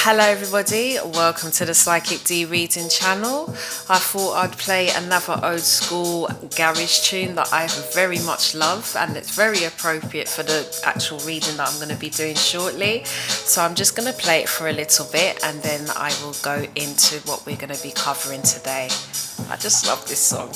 Hello everybody, welcome to the Psychic D reading channel. I thought I'd play another old school garage tune that I very much love, and it's very appropriate for the actual reading that I'm going to be doing shortly. So I'm just going to play it for a little bit and then I will go into what we're going to be covering today. I just love this song.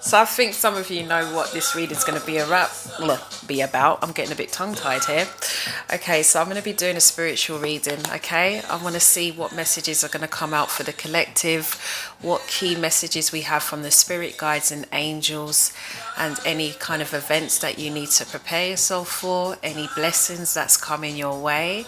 So I think some of you know what this reading is going to be about. I'm getting a bit tongue-tied here. Okay, so I'm going to be doing a spiritual reading, okay? I want to see what messages are going to come out for the collective, what key messages we have from the spirit guides and angels, and any kind of events that you need to prepare yourself for, any blessings that's coming your way.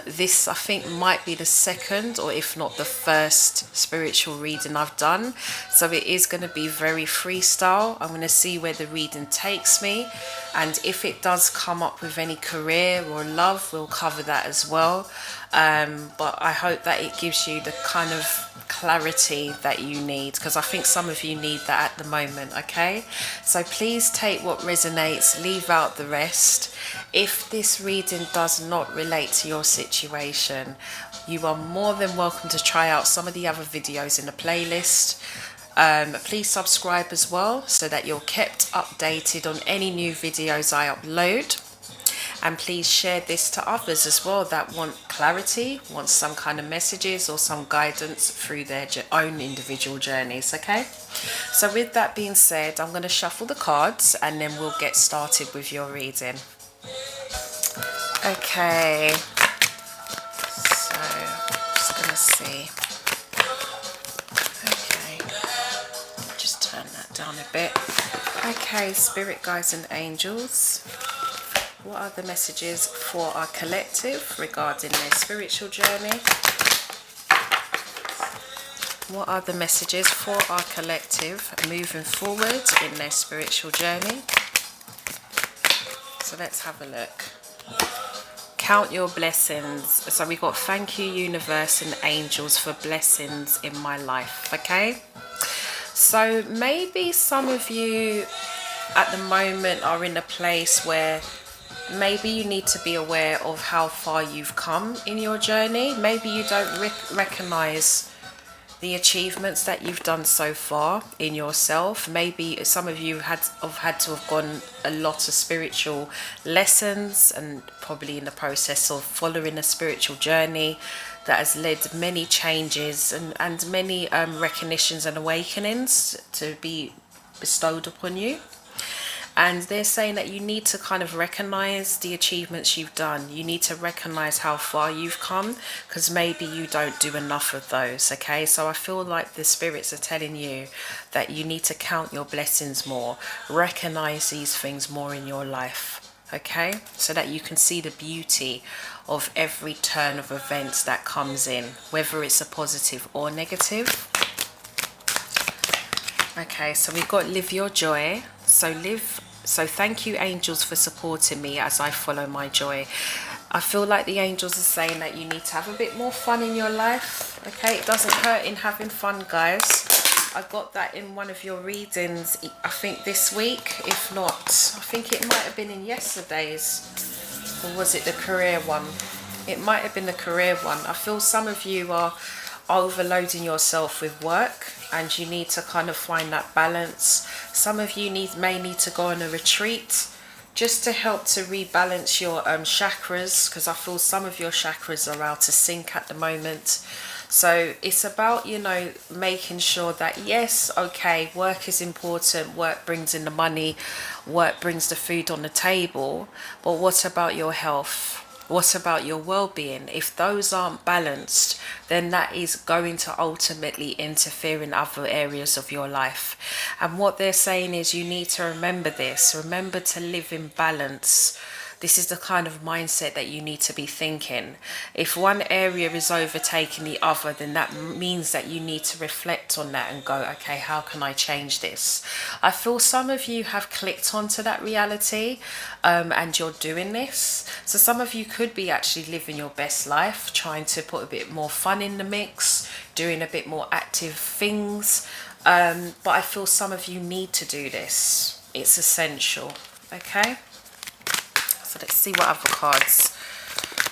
This, I think, might be the second, or if not the first spiritual reading I've done. So it is going to be very freestyle. I'm going to see where the reading takes me. And if it does come up with any career or love, we'll cover that as well. But I hope that it gives you the kind of clarity that you need, because I think some of you need that at the moment, okay? So please take what resonates, leave out the rest. If this reading does not relate to your situation, you are more than welcome to try out some of the other videos in the playlist. Please subscribe as well so that you're kept updated on any new videos I upload. And please share this to others as well that want clarity, want some kind of messages or some guidance through their own individual journeys, okay? So with that being said, I'm going to shuffle the cards and then we'll get started with your reading. Okay, so just going to see. Okay, just turn that down a bit. Okay, spirit guides and angels. What are the messages for our collective regarding their spiritual journey? What are the messages for our collective moving forward in their spiritual journey? So let's have a look. Count your blessings. So we got thank you, universe and angels, for blessings in my life, okay? So maybe some of you at the moment are in a place where maybe you need to be aware of how far you've come in your journey. Maybe you don't recognize the achievements that you've done so far in yourself. Maybe some of you have had to have gone a lot of spiritual lessons and probably in the process of following a spiritual journey that has led many changes and many recognitions and awakenings to be bestowed upon you. And they're saying that you need to kind of recognize the achievements you've done. You need to recognize how far you've come, because maybe you don't do enough of those, okay? So I feel like the spirits are telling you that you need to count your blessings more, recognize these things more in your life, okay? So that you can see the beauty of every turn of events that comes in, whether it's a positive or negative. Okay, so we've got live your joy. So thank you, angels, for supporting me as I follow my joy. I feel like the angels are saying that you need to have a bit more fun in your life. Okay, it doesn't hurt in having fun, guys. I got that in one of your readings, I think this week. If not, I think it might have been in yesterday's. Or was it the career one? It might have been the career one. I feel some of you are overloading yourself with work and you need to kind of find that balance. Some of you may need to go on a retreat just to help to rebalance your chakras, because I feel some of your chakras are out of sync at the moment. So it's about, you know, making sure that, yes, okay, work is important, work brings in the money, work brings the food on the table, but what about your health? What about your well-being? If those aren't balanced, then that is going to ultimately interfere in other areas of your life. And what they're saying is you need to remember this. Remember to live in balance. This is the kind of mindset that you need to be thinking. If one area is overtaking the other, then that means that you need to reflect on that and go, okay, how can I change this? I feel some of you have clicked onto that reality, and you're doing this. So some of you could be actually living your best life, trying to put a bit more fun in the mix, doing a bit more active things. But I feel some of you need to do this. It's essential. Okay. So let's see what other cards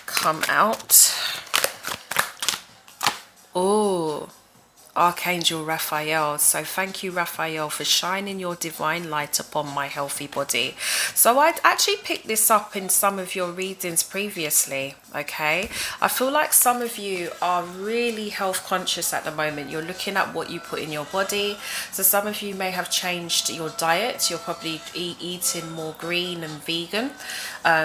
come out. Oh, Archangel Raphael. So thank you, Raphael, for shining your divine light upon my healthy body. So I'd actually picked this up in some of your readings previously. Okay, I feel like some of you are really health conscious at the moment. You're looking at what you put in your body. So some of you may have changed your diet. You're probably eating more green and vegan,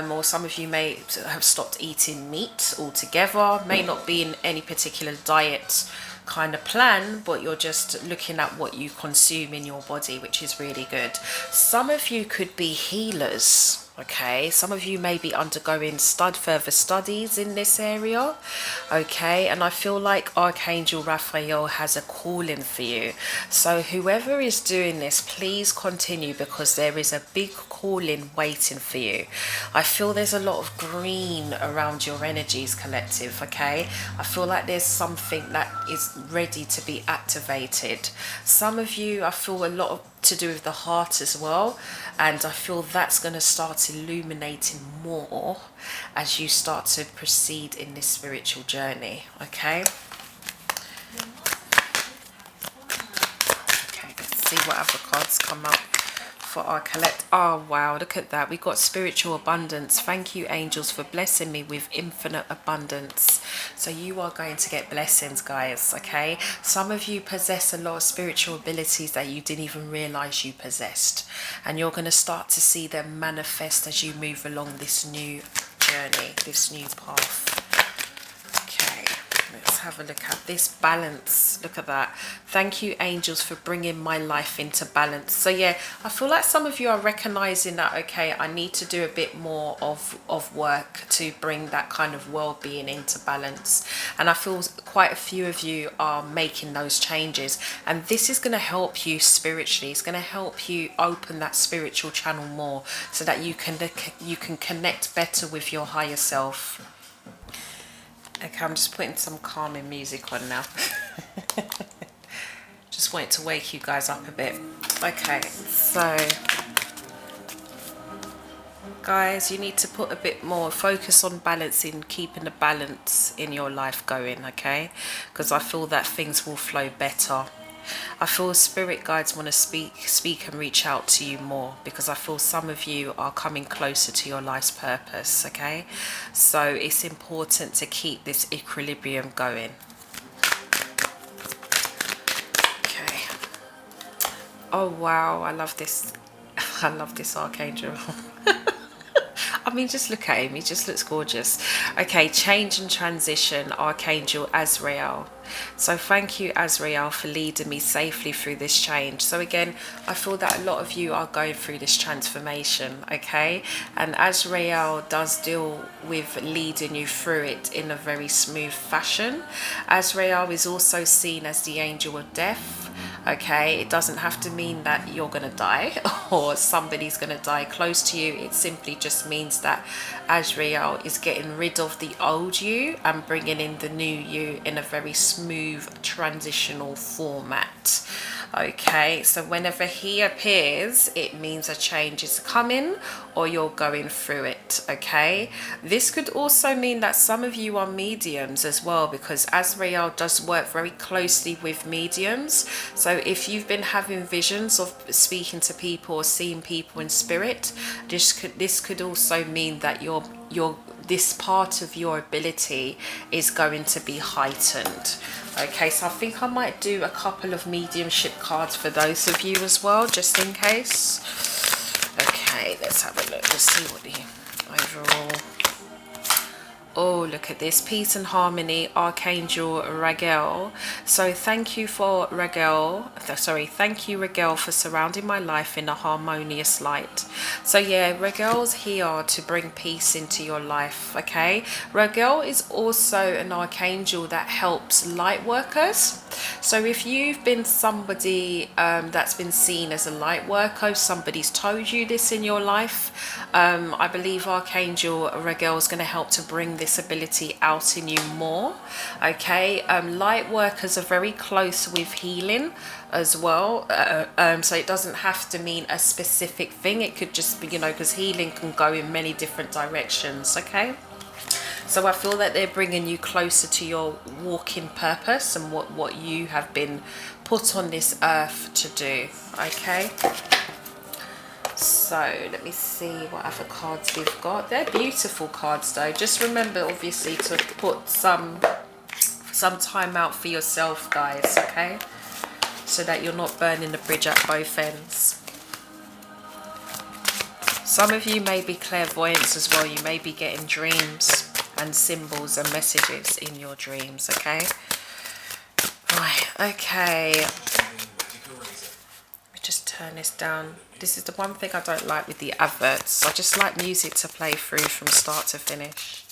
or some of you may have stopped eating meat altogether. May not be in any particular diet kind of plan, but you're just looking at what you consume in your body, which is really good. Some of you could be healers. Okay, some of you may be undergoing further studies in this area. Okay, and I feel like Archangel Raphael has a calling for you. So whoever is doing this, please continue, because there is a big calling waiting for you. I feel there's a lot of green around your energies, collective. Okay, I feel like there's something that is ready to be activated. Some of you, I feel a lot to do with the heart as well, and I feel that's going to start illuminating more as you start to proceed in this spiritual journey. Okay, let's see what other cards come up for our collect. Oh wow, look at that. We got spiritual abundance. Thank you, angels, for blessing me with infinite abundance. So you are going to get blessings, guys. Okay, some of you possess a lot of spiritual abilities that you didn't even realize you possessed, and you're going to start to see them manifest as you move along this new journey, this new path. Let's have a look at this balance. Look at that. Thank you, angels, for bringing my life into balance. So yeah, I feel like some of you are recognizing that, okay, I need to do a bit more of work to bring that kind of well-being into balance. And I feel quite a few of you are making those changes, and this is going to help you spiritually. It's going to help you open that spiritual channel more, so that you can connect better with your higher self. Okay, I'm just putting some calming music on now. Just want to wake you guys up a bit. Okay, so guys, you need to put a bit more focus on balancing, keeping the balance in your life going, okay? Because I feel that things will flow better. I feel spirit guides want to speak and reach out to you more, because I feel some of you are coming closer to your life's purpose. Okay, so it's important to keep this equilibrium going. Okay. Oh wow, I love this. I love this archangel. I mean, just look at him. He just looks gorgeous. Okay, change and transition, Archangel Azrael. So thank you, Azrael, for leading me safely through this change. So again, I feel that a lot of you are going through this transformation, okay? And Azrael does deal with leading you through it in a very smooth fashion. Azrael is also seen as the angel of death. Okay, it doesn't have to mean that you're gonna die or somebody's gonna die close to you. It simply just means that Azrael is getting rid of the old you and bringing in the new you in a very smooth transitional format. Okay, so whenever he appears, it means a change is coming or you're going through it. Okay, this could also mean that some of you are mediums as well, because Azrael does work very closely with mediums. So if you've been having visions of speaking to people or seeing people in spirit, this could also mean that this part of your ability is going to be heightened. Okay, so I think I might do a couple of mediumship cards for those of you as well, just in case. Okay, let's have a look. Let's see what the overall Oh, look at this. Peace and harmony, Archangel Ragel. So thank you for thank you, Ragel, for surrounding my life in a harmonious light. So yeah, Ragel's here to bring peace into your life, okay? Ragel is also an archangel that helps light workers. So if you've been somebody that's been seen as a light worker, somebody's told you this in your life, I believe Archangel Ragel is going to help to bring this ability out in you more. Okay, light workers are very close with healing as well, so it doesn't have to mean a specific thing. It could just be, you know, because healing can go in many different directions. Okay, so I feel that they're bringing you closer to your walking purpose and what you have been put on this earth to do. Okay, so let me see what other cards we've got. They're beautiful cards though. Just remember obviously to put some time out for yourself, guys, okay, so that you're not burning the bridge at both ends. Some of you may be clairvoyants as well. You may be getting dreams and symbols and messages in your dreams. Okay, right, okay, just turn this down. This is the one thing I don't like with the adverts. I just like music to play through from start to finish.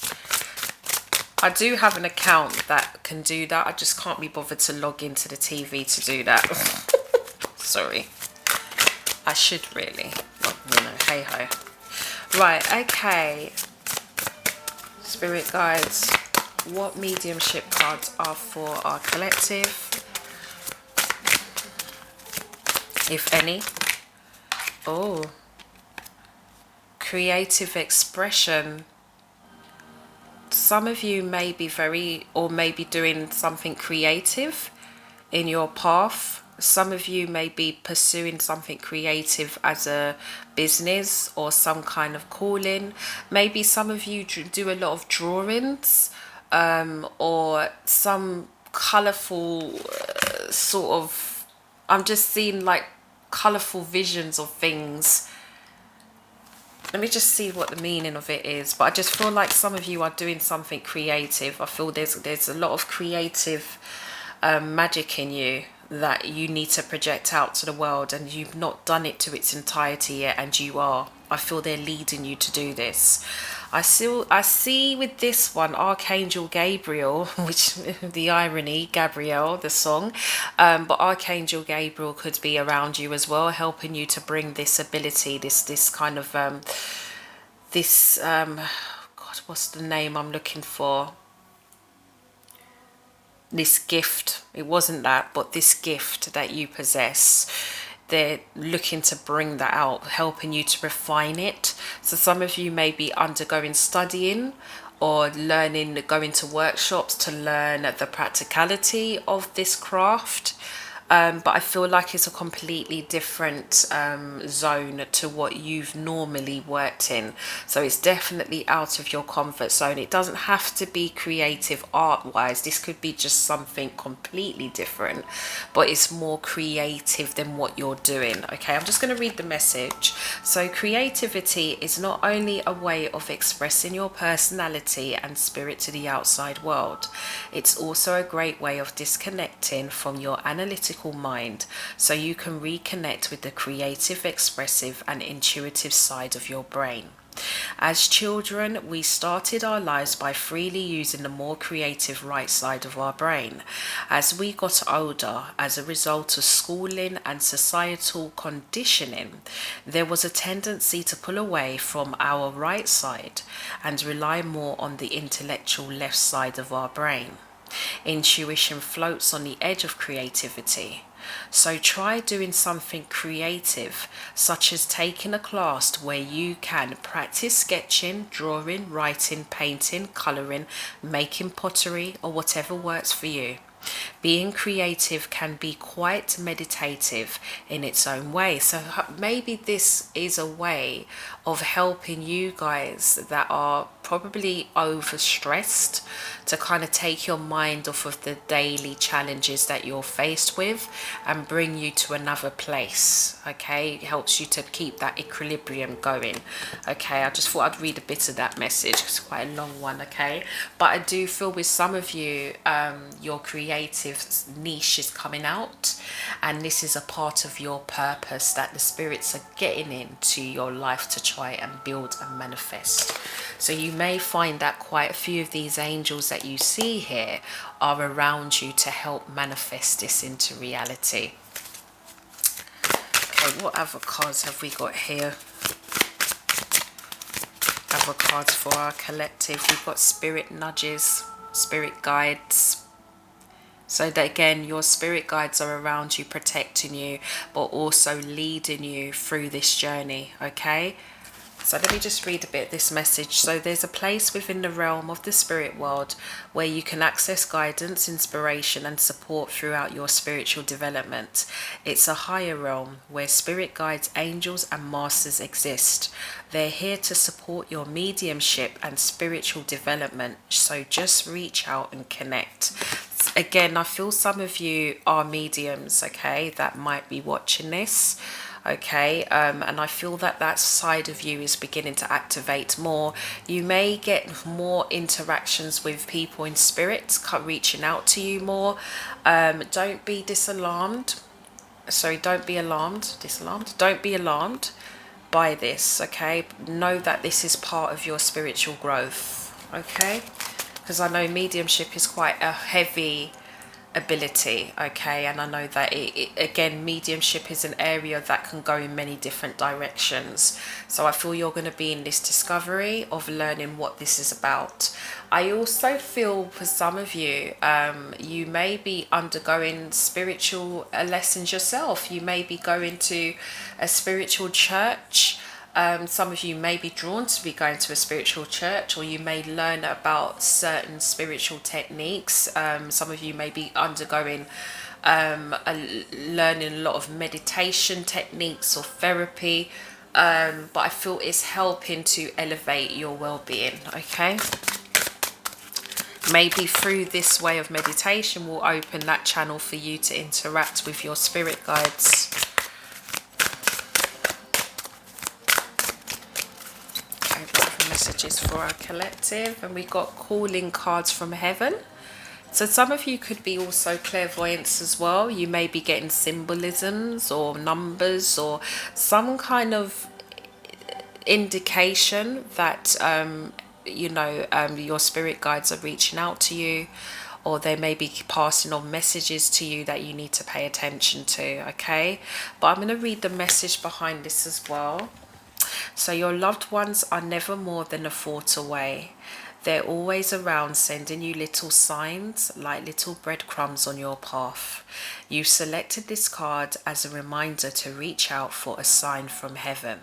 I do have an account that can do that. I just can't be bothered to log into the TV to do that. Sorry. I should really. Well, you know, hey ho. Right, okay. Spirit guides, what mediumship cards are for our collective, if any? Oh, creative expression. Some of you may be doing something creative in your path. Some of you may be pursuing something creative as a business or some kind of calling. Maybe some of you do a lot of drawings, or some colourful sort of, I'm just seeing like colourful visions of things. Let me just see what the meaning of it is. But I just feel like some of you are doing something creative. I feel there's a lot of creative magic in you that you need to project out to the world, and you've not done it to its entirety yet, and you are. I feel they're leading you to do this. I see with this one Archangel Gabriel, which the irony, Gabrielle, the song, but Archangel Gabriel could be around you as well, helping you to bring this ability, this kind of God, what's the name I'm looking for? This gift. It wasn't that, but this gift that you possess, they're looking to bring that out, helping you to refine it. So some of you may be undergoing studying or learning, going to workshops to learn the practicality of this craft. But I feel like it's a completely different zone to what you've normally worked in. So it's definitely out of your comfort zone. It doesn't have to be creative art-wise. This could be just something completely different, but it's more creative than what you're doing. Okay, I'm just going to read the message. So creativity is not only a way of expressing your personality and spirit to the outside world, it's also a great way of disconnecting from your analytical mind, so you can reconnect with the creative, expressive and intuitive side of your brain. As children, we started our lives by freely using the more creative right side of our brain. As we got older, as a result of schooling and societal conditioning, there was a tendency to pull away from our right side and rely more on the intellectual left side of our brain. Intuition floats on the edge of creativity. So try doing something creative, such as taking a class where you can practice sketching, drawing, writing, painting, colouring, making pottery, or whatever works for you. Being creative can be quite meditative in its own way. So maybe this is a way of helping you guys that are probably overstressed, to kind of take your mind off of the daily challenges that you're faced with and bring you to another place. Okay, it helps you to keep that equilibrium going. Okay, I just thought I'd read a bit of that message. It's quite a long one. Okay, but I do feel with some of you, your creative niche is coming out, and this is a part of your purpose that the spirits are getting into your life to try and build and manifest. So you may find that quite a few of these angels that you see here are around you to help manifest this into reality. Okay, what other cards have we got here? Other cards for our collective. We've got spirit nudges, spirit guides. So that again, your spirit guides are around you, protecting you, but also leading you through this journey. Okay, so let me just read a bit of this message. So there's a place within the realm of the spirit world where you can access guidance, inspiration and support throughout your spiritual development. It's a higher realm where spirit guides, angels and masters exist. They're here to support your mediumship and spiritual development. So just reach out and connect. Again, I feel some of you are mediums, okay, that might be watching this. Okay, and I feel that that side of you is beginning to activate more. You may get more interactions with people in spirit reaching out to you more. Don't be disalarmed. Sorry, don't be alarmed. Don't be alarmed by this. Okay, know that this is part of your spiritual growth. Okay, because I know mediumship is quite a heavy ability, okay, and I know that again, mediumship is an area that can go in many different directions. So I feel you're going to be in this discovery of learning what this is about. I also feel for some of you, you may be undergoing spiritual lessons yourself. You may be going to a spiritual church. Some of you may be drawn to be going to a spiritual church, or you may learn about certain spiritual techniques. Some of you may be undergoing learning a lot of meditation techniques or therapy, but I feel it's helping to elevate your well-being. Okay, maybe through this way of meditation will open that channel for you to interact with your spirit guides. Messages for our collective, and we got calling cards from heaven. So some of you could be also clairvoyants as well. You may be getting symbolisms or numbers or some kind of indication that your spirit guides are reaching out to you, or they may be passing on messages to you that you need to pay attention to. Okay, but I'm going to read the message behind this as well. So your loved ones are never more than a thought away. They're always around, sending you little signs like little breadcrumbs on your path. You've selected this card as a reminder to reach out for a sign from heaven.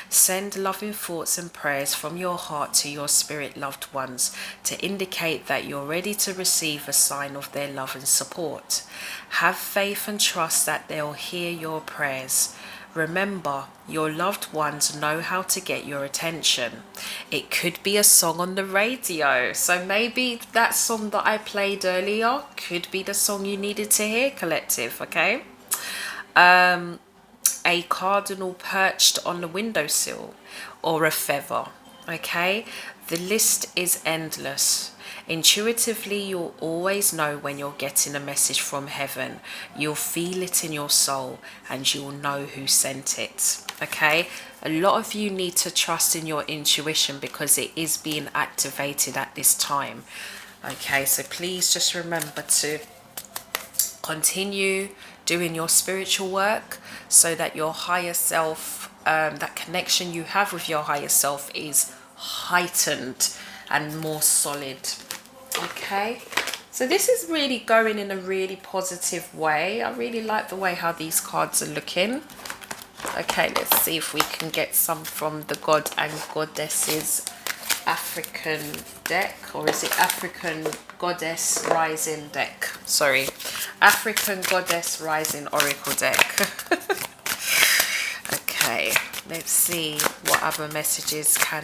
Send loving thoughts and prayers from your heart to your spirit loved ones to indicate that you're ready to receive a sign of their love and support. Have faith and trust that they'll hear your prayers. Remember, your loved ones know how to get your attention. It could be a song on the radio. So maybe that song that I played earlier could be the song you needed to hear, collective, okay? A cardinal perched on the windowsill, or a feather, okay? The list is endless. Intuitively, you'll always know when you're getting a message from heaven. You'll feel it in your soul and you'll know who sent it. Okay, a lot of you need to trust in your intuition because it is being activated at this time. Okay, so please just remember to continue doing your spiritual work so that your higher self, that connection you have with your higher self is heightened and more solid. Okay, so this is really going in a really positive way. I really like the way how these cards are looking. Okay, let's see if we can get some from the God and Goddesses African deck, or is it African Goddess Rising deck? Sorry, African Goddess Rising Oracle deck. Okay, let's see what other messages can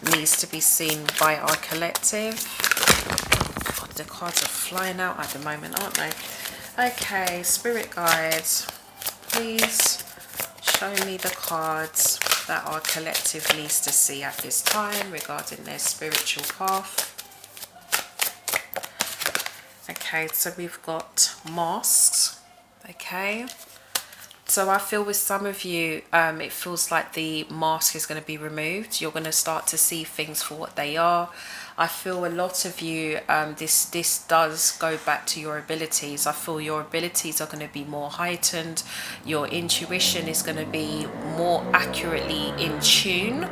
needs to be seen by our collective? God, the cards are flying out at the moment, aren't they? Okay, spirit guides, please show me the cards that our collective needs to see at this time regarding their spiritual path. Okay, so we've got masks. Okay, so I feel with some of you, it feels like the mask is going to be removed. You're going to start to see things for what they are. I feel a lot of you, this does go back to your abilities. I feel your abilities are going to be more heightened. Your intuition is going to be more accurately in tune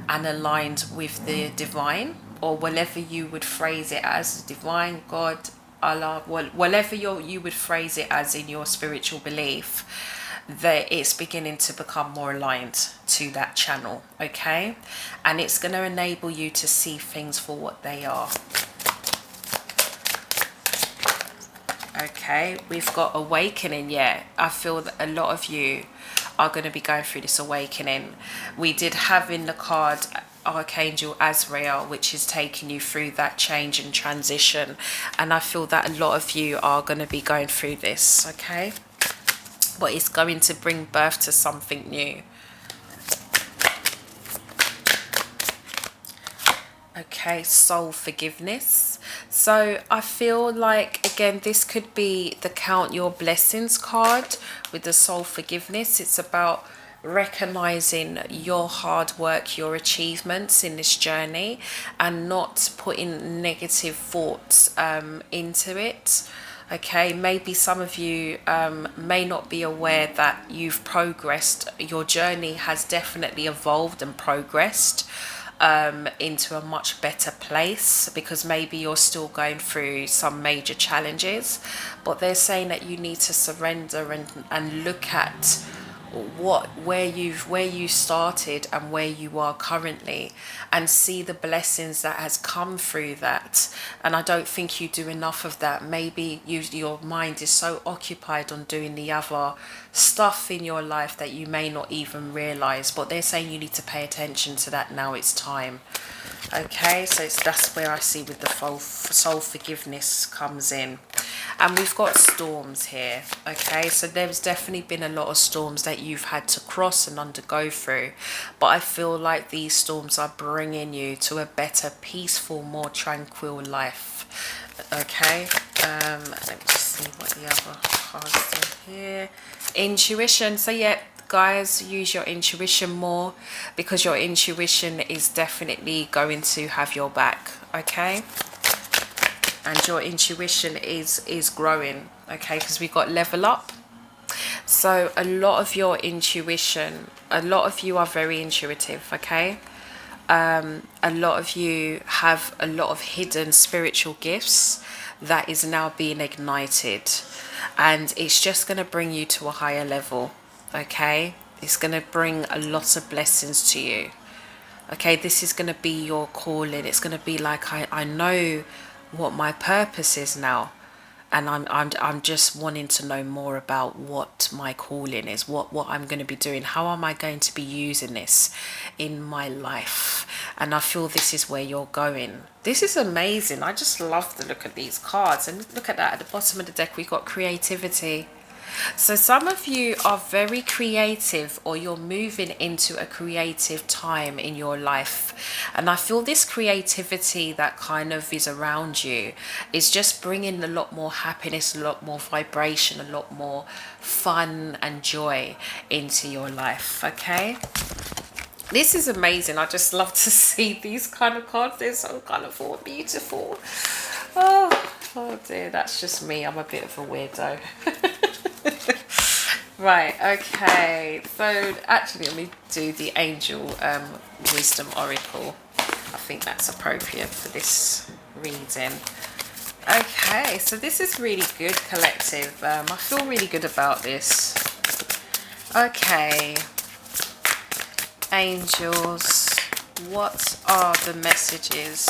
and aligned with the divine, or whatever you would phrase it as, divine, God, Allah, whatever you would phrase it as in your spiritual belief, that it's beginning to become more aligned to that channel. Okay, and it's going to enable you to see things for what they are. Okay, we've got awakening. Yeah, I feel that a lot of you are going to be going through this awakening. We did have in the card Archangel Azrael, which is taking you through that change and transition, and I feel that a lot of you are going to be going through this. Okay, but it's going to bring birth to something new. Okay, soul forgiveness. So I feel like, again, this could be the count your blessings card with the soul forgiveness. It's about recognizing your hard work, your achievements in this journey, and not putting negative thoughts into it. Okay, maybe some of you may not be aware that you've progressed. Your journey has definitely evolved and progressed into a much better place, because maybe you're still going through some major challenges, but they're saying that you need to surrender and look at where you started and where you are currently, and see the blessings that has come through that. And I don't think you do enough of that. Maybe your mind is so occupied on doing the other stuff in your life that you may not even realize, but they're saying you need to pay attention to that. Now it's time. Okay, so that's where I see with the soul forgiveness comes in. And we've got storms here. Okay, so there's definitely been a lot of storms that you've had to cross and undergo through, but I feel like these storms are bringing you to a better, peaceful, more tranquil life. Okay, let me just see what the other cards do here. Intuition. So yeah, guys, use your intuition more, because your intuition is definitely going to have your back. Okay, and your intuition is growing. Okay, because we got level up. So a lot of your intuition, a lot of you are very intuitive. Okay, a lot of you have a lot of hidden spiritual gifts that is now being ignited, and it's just going to bring you to a higher level. Okay, it's going to bring a lot of blessings to you. Okay, this is going to be your calling. It's going to be like, I know what my purpose is now, and I'm just wanting to know more about what my calling is, what I'm going to be doing, how am I going to be using this in my life. And I feel this is where you're going. This is amazing. I just love to look at these cards, and look at that at the bottom of the deck. We've got creativity. So some of you are very creative, or you're moving into a creative time in your life, and I feel this creativity that kind of is around you is just bringing a lot more happiness, a lot more vibration, a lot more fun and joy into your life. Okay, this is amazing. I just love to see these kind of cards. They're so colourful and beautiful. Oh dear, that's just me. I'm a bit of a weirdo. Right, okay, so actually let me do the Angel Wisdom Oracle. I think that's appropriate for this reading. Okay, so this is really good, collective. I feel really good about this. Okay, angels, what are the messages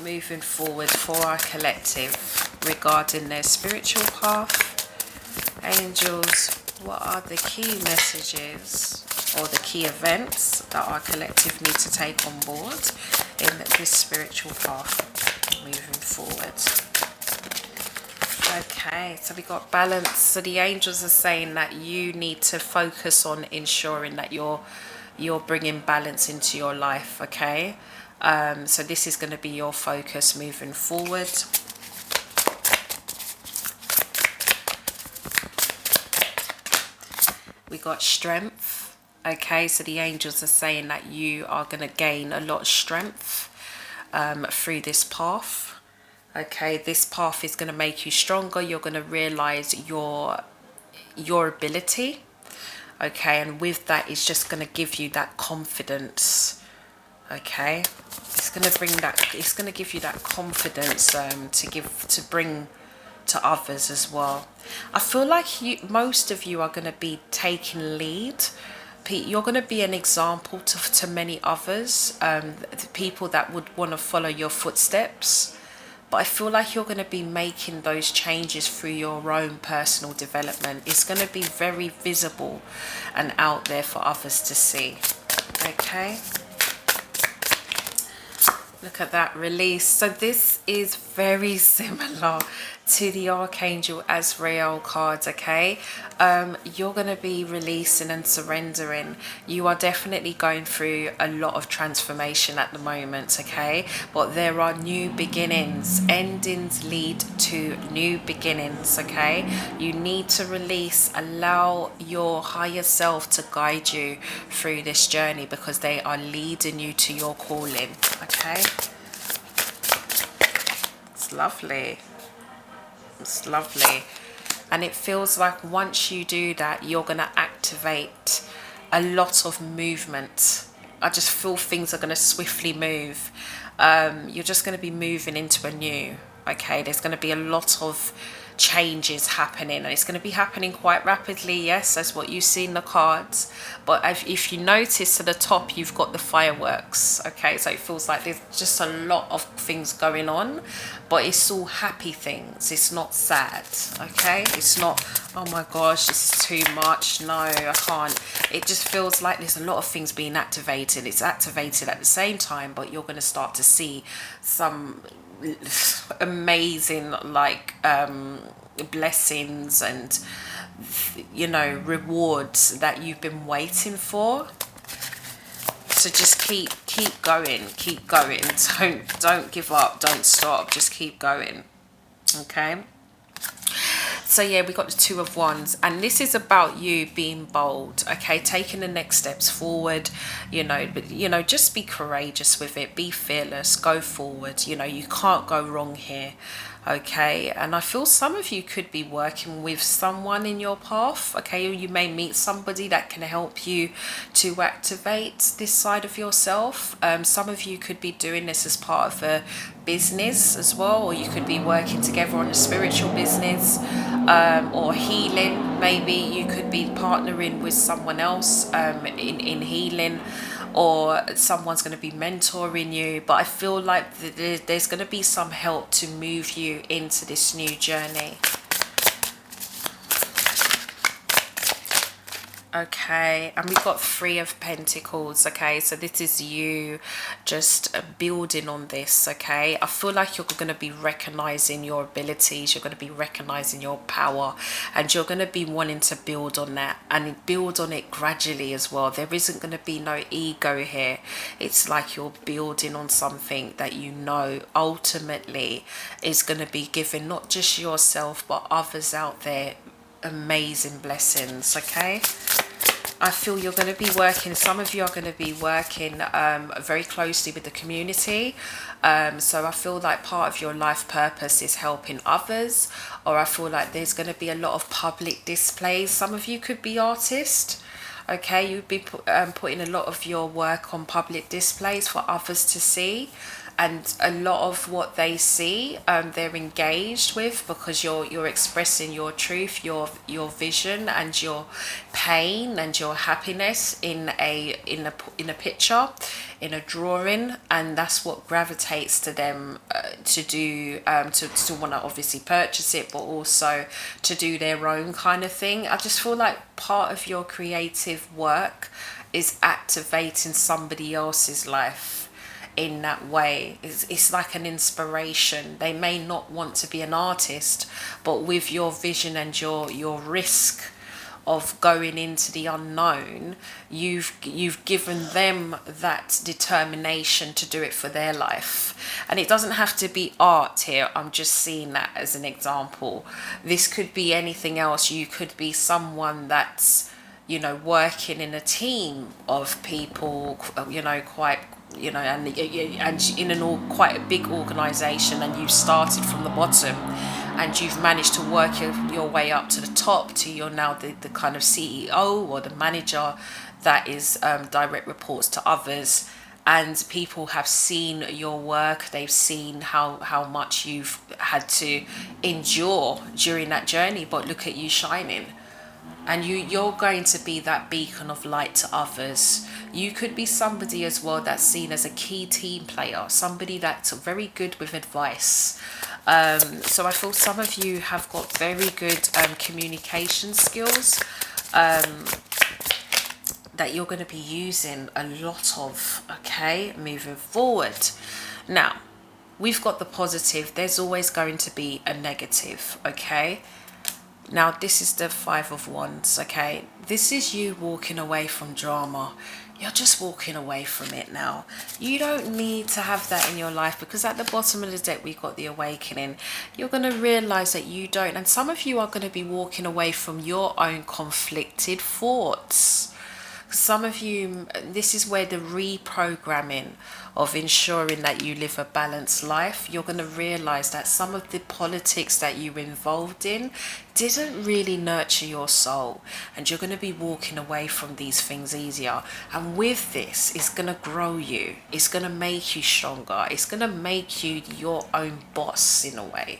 moving forward for our collective regarding their spiritual path? Angels, what are the key messages or the key events that our collective need to take on board in this spiritual path moving forward. Okay, so we got balance. So the angels are saying that you need to focus on ensuring that you're bringing balance into your life. Okay, so this is going to be your focus moving forward. We got strength. Okay, so the angels are saying that you are going to gain a lot of strength through this path. Okay, this path is going to make you stronger. You're going to realize your ability. Okay, and with that, it's just going to give you that confidence. Okay, it's going to bring that. It's going to give you that confidence to bring to others as well. I feel like most of you are going to be taking lead. You're going to be an example to many others, the people that would want to follow your footsteps. But I feel like you're going to be making those changes through your own personal development. It's going to be very visible and out there for others to see. Okay. Look at that release. So this is very similar to the Archangel Azrael cards, okay? You're going to be releasing and surrendering. You are definitely going through a lot of transformation at the moment, okay? But there are new beginnings. Endings lead to new beginnings, okay? You need to release, allow your higher self to guide you through this journey because they are leading you to your calling, okay? It's lovely. It's lovely. And it feels like once you do that, you're going to activate a lot of movement. I just feel things are going to swiftly move. You're just going to be moving into a new, okay? There's going to be a lot of changes happening, and it's going to be happening quite rapidly. Yes, that's what you see in the cards. But if you notice to the top, you've got the fireworks, okay? So it feels like there's just a lot of things going on, but it's all happy things. It's not sad, okay? It's not, oh my gosh, this is too much. No, I can't. It just feels like there's a lot of things being activated. It's activated at the same time, but you're going to start to see some amazing blessings and rewards that you've been waiting for. So just keep going, don't give up, don't stop, just keep going. Okay, so yeah, we got the Two of Wands, and this is about you being bold, okay, taking the next steps forward, but just be courageous with it, be fearless, go forward. You can't go wrong here, okay? And I feel some of you could be working with someone in your path, okay? You may meet somebody that can help you to activate this side of yourself. Some of you could be doing this as part of a business as well, or you could be working together on a spiritual business, or healing. Maybe you could be partnering with someone else in healing, or someone's going to be mentoring you. But I feel like there's going to be some help to move you into this new journey. Okay, and we've got Three of Pentacles, okay? So this is you just building on this, okay? I feel like you're going to be recognizing your abilities, you're going to be recognizing your power, and you're going to be wanting to build on that and build on it gradually as well. There isn't going to be no ego here. It's like you're building on something that ultimately is going to be giving not just yourself but others out there amazing blessings, okay? I feel you're going to be working, some of you are going to be working very closely with the community. So I feel like part of your life purpose is helping others, or I feel like there's going to be a lot of public displays. Some of you could be artists, okay? You'd be putting a lot of your work on public displays for others to see. and a lot of what they see, they're engaged with, because you're expressing your truth, your vision, and your pain and your happiness in a picture, in a drawing, and that's what gravitates to them, to do, to want to obviously purchase it, but also to do their own kind of thing. I just feel like part of your creative work is activating somebody else's life in that way. It's like an inspiration. They may not want to be an artist, but with your vision and your risk of going into the unknown, you've given them that determination to do it for their life. And it doesn't have to be art here, I'm just seeing that as an example. This could be anything else. You could be someone that's, you know, working in a team of people, you know, quite, you know, and in quite a big organization, and you started from the bottom and you've managed to work your way up to the top, to you're now the kind of CEO or the manager that is direct reports to others. And people have seen your work, they've seen how much you've had to endure during that journey, but look at you shining. And you're going to be that beacon of light to others. You could be somebody as well that's seen as a key team player, somebody that's very good with advice. So I feel some of you have got very good communication skills that you're going to be using a lot of, okay, moving forward. Now, we've got the positive. There's always going to be a negative, okay? Now, this is the Five of Wands, okay? This is you walking away from drama. You're just walking away from it now. You don't need to have that in your life, because at the bottom of the deck, we've got the Awakening. You're going to realize that you don't. And some of you are going to be walking away from your own conflicted thoughts. Some of you, this is where the reprogramming of ensuring that you live a balanced life, you're going to realize that some of the politics that you were involved in didn't really nurture your soul, and you're going to be walking away from these things easier. And with this, it's going to grow you, it's going to make you stronger, it's going to make you your own boss in a way,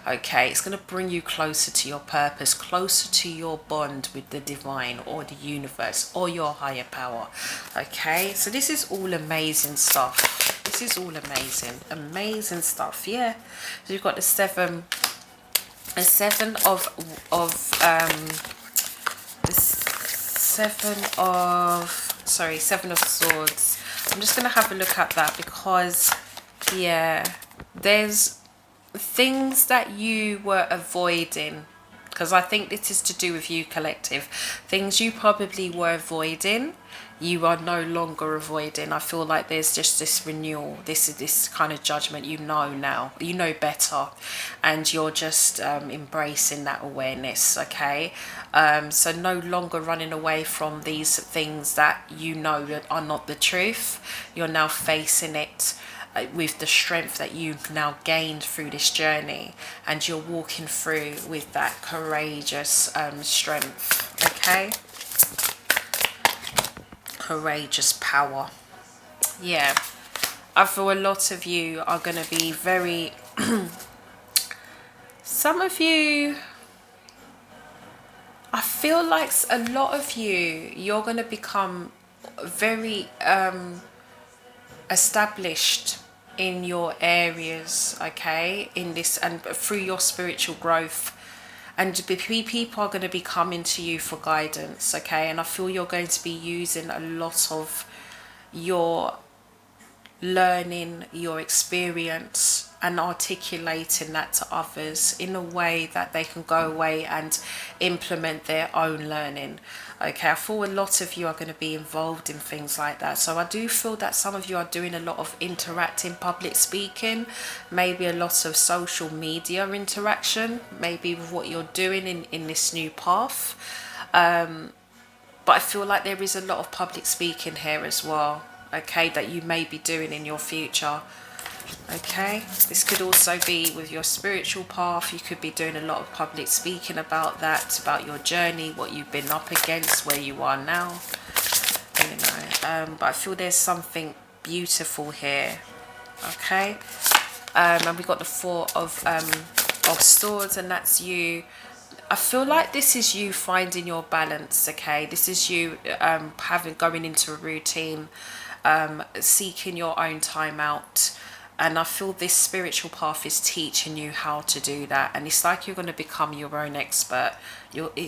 okay? It's going to bring you closer to your purpose, closer to your bond with the divine or the universe or your higher power, okay? So this is all amazing stuff. This is all amazing stuff. Yeah, so you've got the seven of swords. I'm just gonna have a look at that, because yeah, there's things that you were avoiding, because I think this is to do with you, collective. Things you probably were avoiding, you are no longer avoiding. I feel like there's just this renewal, this kind of judgment. You know now, you know better, and you're just embracing that awareness, okay? So no longer running away from these things that you know are not the truth. You're now facing it with the strength that you've now gained through this journey, and you're walking through with that courageous strength, okay? Courageous power. Yeah, I feel a lot of you are going to be very some of you, I feel like a lot of you're going to become very established in your areas, okay, in this, and through your spiritual growth, and people are going to be coming to you for guidance, okay? And I feel you're going to be using a lot of your learning, your experience, and articulating that to others in a way that they can go away and implement their own learning, okay? I feel a lot of you are going to be involved in things like that. So I do feel that some of you are doing a lot of interacting, public speaking, maybe a lot of social media interaction, maybe with what you're doing in this new path. But I feel like there is a lot of public speaking here as well, okay, that you may be doing in your future, okay? This could also be with your spiritual path. You could be doing a lot of public speaking about that, about your journey, what you've been up against, where you are now, you know. But I feel there's something beautiful here, Okay. And we got the Four of Swords, and that's you. I feel like this is you finding your balance. Okay, this is you going into a routine, seeking your own time out. And I feel this spiritual path is teaching you how to do that, and it's like you're going to become your own expert.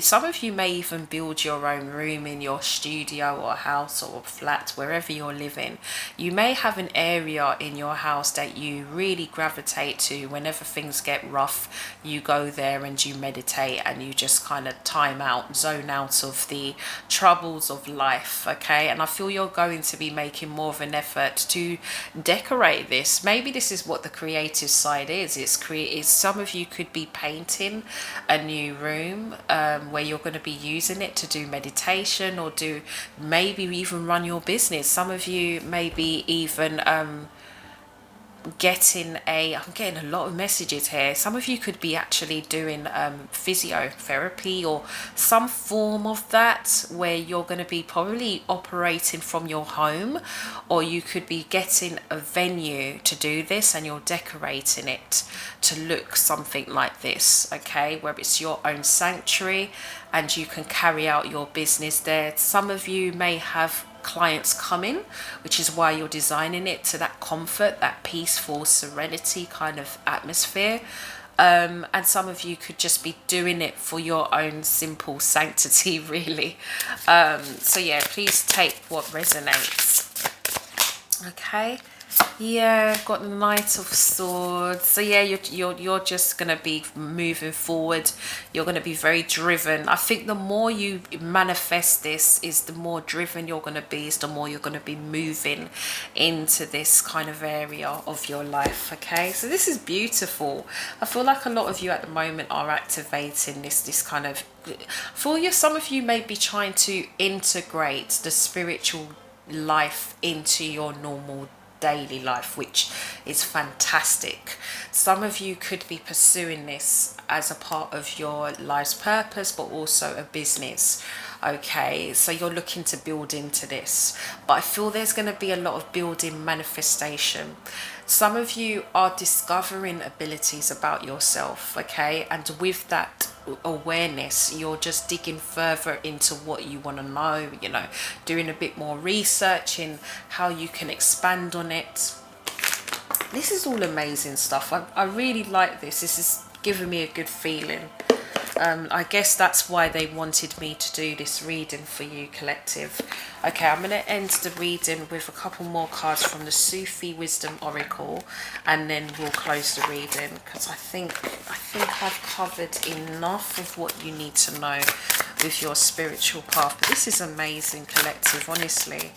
Some of you may even build your own room in your studio or house or flat, wherever you're living. You may have an area in your house that you really gravitate to. Whenever things get rough, you go there and you meditate, and you just kind of time out, zone out of the troubles of life. Okay, and I feel you're going to be making more of an effort to decorate this. Maybe this is what the creative side is. It's some of you could be painting a new room, where you're going to be using it to do meditation, or do maybe even run your business. Some of you maybe even I'm getting a lot of messages here. Some of you could be actually doing physiotherapy or some form of that, where you're going to be probably operating from your home, or you could be getting a venue to do this and you're decorating it to look something like this. Okay, where it's your own sanctuary and you can carry out your business there. Some of you may have clients coming, which is why you're designing it to that comfort, that peaceful serenity kind of atmosphere. And some of you could just be doing it for your own simple sanctity, really. So yeah, please take what resonates. Okay. Yeah, got the Knight of Swords. So yeah, you're just gonna be moving forward. You're gonna be very driven. I think the more you manifest this, is the more driven you're gonna be, is the more you're gonna be moving into this kind of area of your life. Okay, so this is beautiful. I feel like a lot of you at the moment are activating this kind of, for you, some of you may be trying to integrate the spiritual life into your normal daily life, which is fantastic. Some of you could be pursuing this as a part of your life's purpose, but also a business. Okay, so you're looking to build into this, but I feel there's going to be a lot of building manifestation. Some of you are discovering abilities about yourself. Okay, and with that awareness, you're just digging further into what you want to know, doing a bit more research in how you can expand on it. This is all amazing stuff. I really like this. This is giving me a good feeling. I guess that's why they wanted me to do this reading for you, collective. Okay, I'm going to end the reading with a couple more cards from the Sufi Wisdom Oracle, and then we'll close the reading, because I think I've covered enough of what you need to know with your spiritual path. But this is amazing, collective, honestly.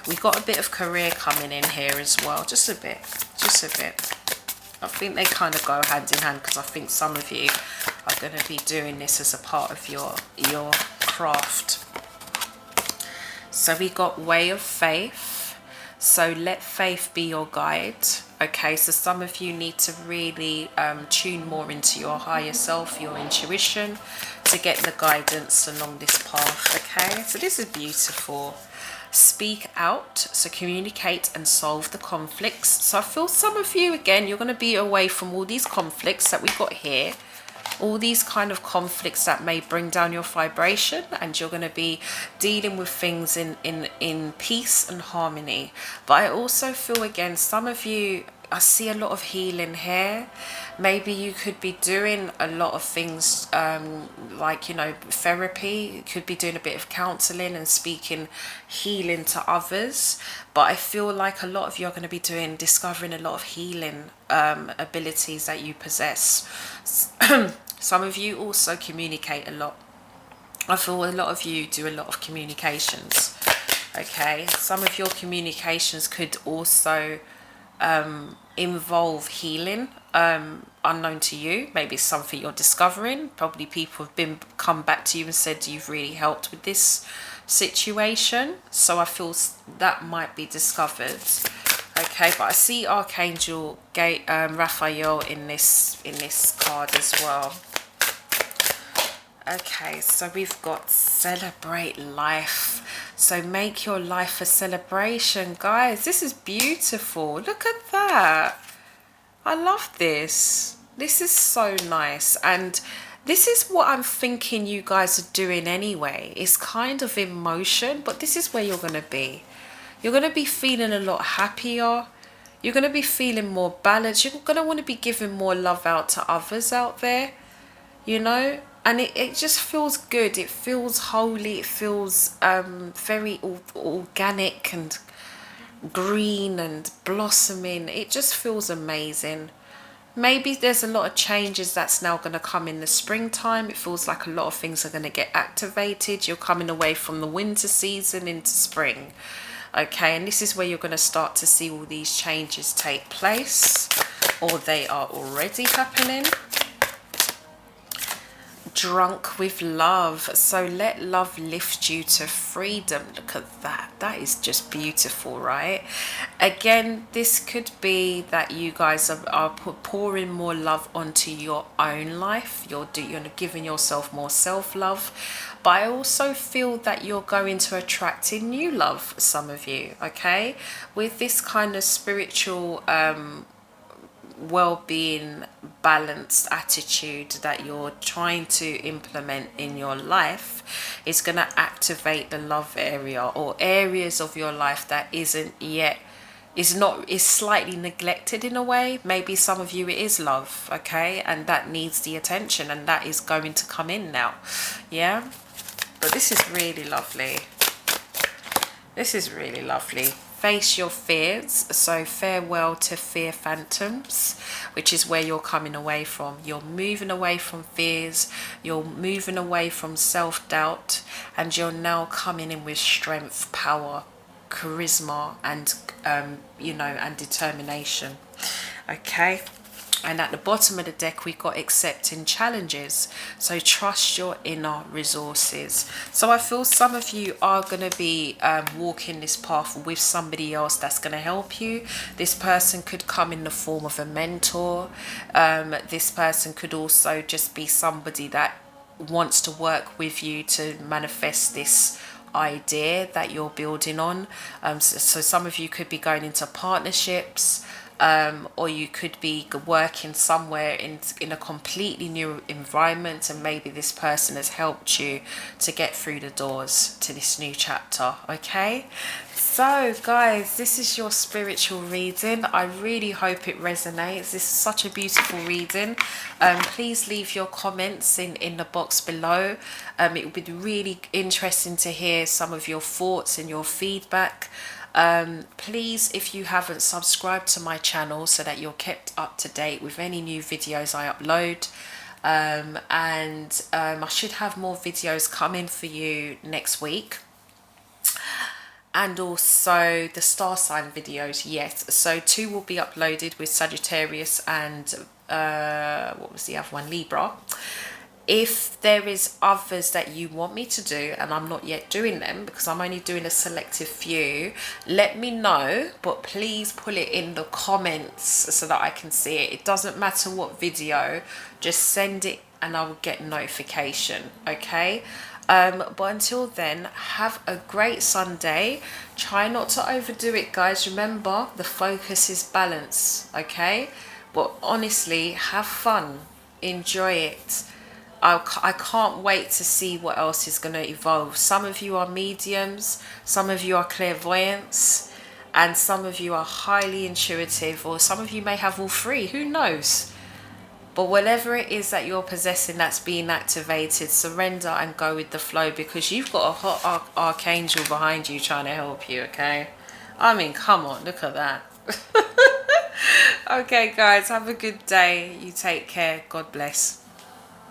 We got a bit of career coming in here as well, just a bit. I think they kind of go hand in hand, because I think some of you are going to be doing this as a part of your craft. So we got Way of Faith. So let faith be your guide. Okay, so some of you need to really tune more into your higher self, your intuition, to get the guidance along this path. Okay, so this is beautiful. Speak out, so communicate and solve the conflicts. So I feel some of you, again, you're going to be away from all these conflicts that we've got here, all these kind of conflicts that may bring down your vibration, and you're going to be dealing with things in peace and harmony. But I also feel, again, some of you, I see a lot of healing here. Maybe you could be doing a lot of things like, therapy. You could be doing a bit of counseling and speaking healing to others. But I feel like a lot of you are going to be discovering a lot of healing abilities that you possess. Some of you also communicate a lot. I feel a lot of you do a lot of communications. Okay, some of your communications could also involve healing, unknown to you. Maybe it's something you're discovering. Probably people have come back to you and said you've really helped with this situation. So I feel that might be discovered. Okay, but I see Archangel Raphael in this card as well. Okay, so we've got celebrate life. So make your life a celebration, guys. This is beautiful. Look at that. I love this. This is so nice. And this is what I'm thinking you guys are doing anyway. It's kind of in motion, but this is where you're going to be. You're going to be feeling a lot happier. You're going to be feeling more balanced. You're going to want to be giving more love out to others out there, you know. And it just feels good. It feels holy. It feels very organic and green and blossoming. It just feels amazing. Maybe there's a lot of changes that's now going to come in the springtime. It feels like a lot of things are going to get activated. You're coming away from the winter season into spring. Okay, and this is where you're going to start to see all these changes take place, or they are already happening. Drunk with love. So let love lift you to freedom. Look at that. That is just beautiful, right? Again, this could be that you guys are pouring more love onto your own life. You're giving yourself more self-love. But I also feel that you're going to attract in new love, some of you, okay? With this kind of spiritual well-being, balanced attitude that you're trying to implement in your life, is going to activate the love area, or areas of your life that is slightly neglected in a way. Maybe some of you it is love, okay, and that needs the attention, and that is going to come in now. Yeah, but this is really lovely. This is really lovely. Face your fears. So farewell to fear phantoms, which is where you're coming away from. You're moving away from fears. You're moving away from self-doubt, and you're now coming in with strength, power, charisma, and and determination. Okay. And at the bottom of the deck, we've got accepting challenges. So trust your inner resources. So I feel some of you are going to be walking this path with somebody else that's going to help you. This person could come in the form of a mentor. This person could also just be somebody that wants to work with you to manifest this idea that you're building on. So some of you could be going into partnerships. Or you could be working somewhere in a completely new environment, and maybe this person has helped you to get through the doors to this new chapter. Okay, so guys, this is your spiritual reading. I really hope it resonates. This is such a beautiful reading. Please leave your comments in the box below. It would be really interesting to hear some of your thoughts and your feedback. Please, if you haven't, subscribed to my channel so that you're kept up to date with any new videos I upload. I should have more videos coming for you next week. And also the star sign videos, yes. So 2 will be uploaded with Sagittarius and what was the other one? Libra. If there is others that you want me to do and I'm not yet doing them, because I'm only doing a selective few, let me know, but please put it in the comments so that I can see it. It doesn't matter what video, just send it and I will get notification, okay? But until then, have a great Sunday. Try not to overdo it, guys. Remember, the focus is balance, okay? But honestly, have fun, enjoy it. I can't wait to see what else is going to evolve. Some of you are mediums, some of you are clairvoyants, and some of you are highly intuitive, or some of you may have all 3, who knows? But whatever it is that you're possessing that's being activated, surrender and go with the flow, because you've got a hot archangel behind you trying to help you, okay? I mean, come on, look at that. Okay, guys, have a good day. You take care. God bless.